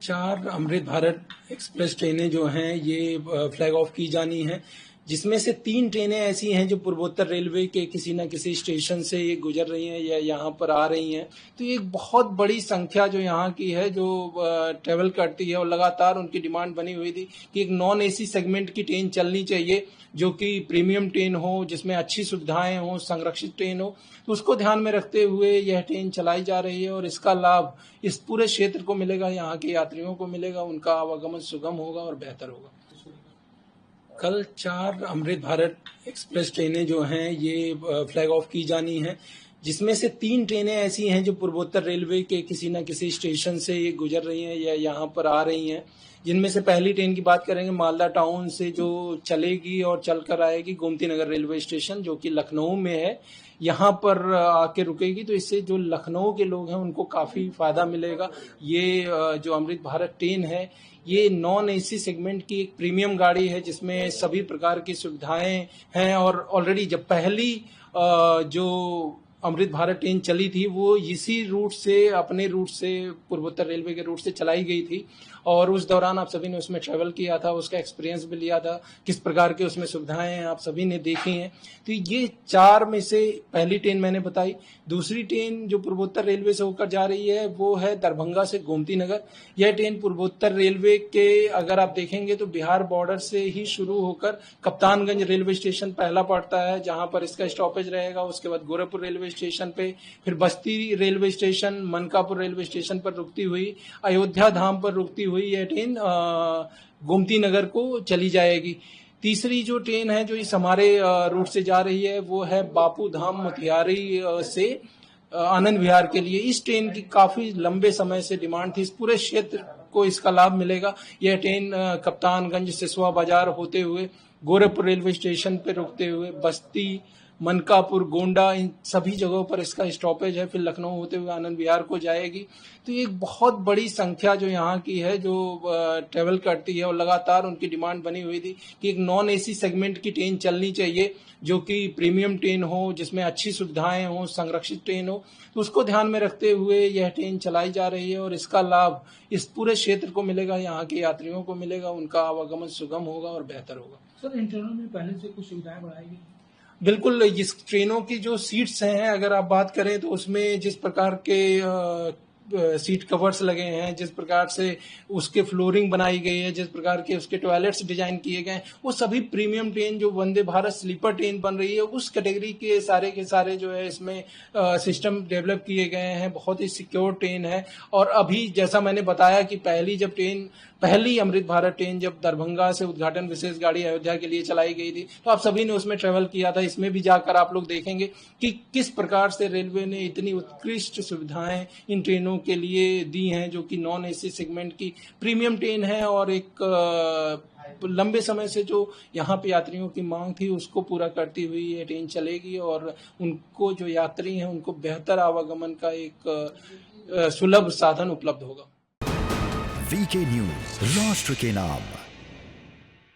4 Amrit Bharat express ट्रेनें जो हैं ये फ्लैग ऑफ की जानी हैं, जिसमें से 3 ट्रेनें ऐसी हैं जो पूर्वोत्तर रेलवे के किसी न किसी स्टेशन से ये गुजर रही हैं या यहाँ पर आ रही हैं। तो ये एक बहुत बड़ी संख्या जो यहाँ की है जो ट्रेवल करती है, और लगातार उनकी डिमांड बनी हुई थी कि एक नॉन एसी सेगमेंट की ट्रेन चलनी चाहिए जो कि प्रीमियम ट्रेन हो, जिसमें अच्छी सुविधाएं हो, संरक्षित ट्रेन हो। तो उसको ध्यान में रखते हुए यह ट्रेन चलाई जा रही है और इसका लाभ इस पूरे क्षेत्र को मिलेगा, यहाँ के यात्रियों को मिलेगा, उनका आवागमन सुगम होगा और बेहतर होगा। कल 4 अमृत भारत एक्सप्रेस ट्रेनें जो हैं ये फ्लैग ऑफ की जानी हैं, जिसमें से 3 ट्रेनें ऐसी हैं जो पूर्वोत्तर रेलवे के किसी न किसी स्टेशन से ये गुजर रही हैं या यहाँ पर आ रही हैं। जिनमें से पहली ट्रेन की बात करेंगे मालदा टाउन से, जो चलेगी और चलकर आएगी गोमती नगर रेलवे स्टेशन जो कि लखनऊ में है, यहाँ पर आके रुकेगी। तो इससे जो लखनऊ के लोग हैं उनको काफ़ी फ़ायदा मिलेगा। ये जो अमृत भारत ट्रेन है ये नॉन एसी सेगमेंट की एक प्रीमियम गाड़ी है जिसमें सभी प्रकार की सुविधाएं हैं, और ऑलरेडी जब पहली जो अमृत भारत ट्रेन चली थी वो इसी रूट से, अपने रूट से, पूर्वोत्तर रेलवे के रूट से चलाई गई थी, और उस दौरान आप सभी ने उसमें ट्रैवल किया था, उसका एक्सपीरियंस भी लिया था, किस प्रकार के उसमें सुविधाएं हैं आप सभी ने देखी हैं। तो ये 4 में से पहली ट्रेन मैंने बताई। दूसरी ट्रेन जो पूर्वोत्तर रेलवे से होकर जा रही है वो है दरभंगा से गोमती नगर। यह ट्रेन पूर्वोत्तर रेलवे के अगर आप देखेंगे तो बिहार बॉर्डर से ही शुरू होकर कप्तानगंज रेलवे स्टेशन पहला पड़ता है जहां पर इसका स्टॉपेज रहेगा। उसके बाद गोरखपुर रेलवे स्टेशन पे, फिर बस्ती railway station, Mankapur railway station पर रुकती हुई अयोध्या धाम पर रुकती हुई यह ट्रेन गोमती नगर को चली जाएगी। तीसरी जो ट्रेन है जो इस हमारे रूट से जा रही है वो है बापू धाम मोतिहारी से आनंद विहार के लिए। इस ट्रेन की काफी लंबे समय से डिमांड थी, इस पूरे क्षेत्र को इसका लाभ मिलेगा। यह ट्रेन कप्तानगंज सिसवा बाजार होते हुए गोरखपुर रेलवे स्टेशन पर रुकते हुए बस्ती, मनकापुर, गोंडा, इन सभी जगहों पर इसका स्टॉपेज है, फिर लखनऊ होते हुए आनंद विहार को जाएगी। तो ये एक बहुत बड़ी संख्या जो यहाँ की है जो ट्रेवल करती है, और लगातार उनकी डिमांड बनी हुई थी कि एक नॉन एसी सेगमेंट की ट्रेन चलनी चाहिए जो कि प्रीमियम ट्रेन हो, जिसमें अच्छी सुविधाएं हो, संरक्षित ट्रेन हो। तो उसको ध्यान में रखते हुए यह ट्रेन चलाई जा रही है और इसका लाभ इस पूरे क्षेत्र को मिलेगा, यहाँ के यात्रियों को मिलेगा, उनका आवागमन सुगम होगा और बेहतर होगा। सर, इन ट्रेनों में पहले से कुछ सुविधाएं बढ़ाई गई? बिल्कुल, इस ट्रेनों की जो सीट्स हैं अगर आप बात करें तो उसमें जिस प्रकार के सीट कवर्स लगे हैं, जिस प्रकार से उसके फ्लोरिंग बनाई गई है, जिस प्रकार के उसके टॉयलेट्स डिजाइन किए गए हैं, वो सभी प्रीमियम ट्रेन जो वंदे भारत स्लीपर ट्रेन बन रही है उस कैटेगरी के सारे जो है इसमें सिस्टम डेवलप किए गए हैं। बहुत ही सिक्योर ट्रेन है। और अभी जैसा मैंने बताया कि पहली अमृत भारत ट्रेन जब दरभंगा से उद्घाटन विशेष गाड़ी अयोध्या के लिए चलाई गई थी तो आप सभी ने उसमें ट्रेवल किया था। इसमें भी जाकर आप लोग देखेंगे कि किस प्रकार से रेलवे ने इतनी उत्कृष्ट सुविधाएं इन ट्रेनों के लिए दी हैं जो कि नॉन एसी सेगमेंट की प्रीमियम ट्रेन है, और एक लंबे समय से जो यहाँ पे यात्रियों की मांग थी उसको पूरा करती हुई ये ट्रेन चलेगी, और उनको जो यात्री हैं उनको बेहतर आवागमन का एक सुलभ साधन उपलब्ध होगा। वीके न्यूज, राष्ट्र के नाम।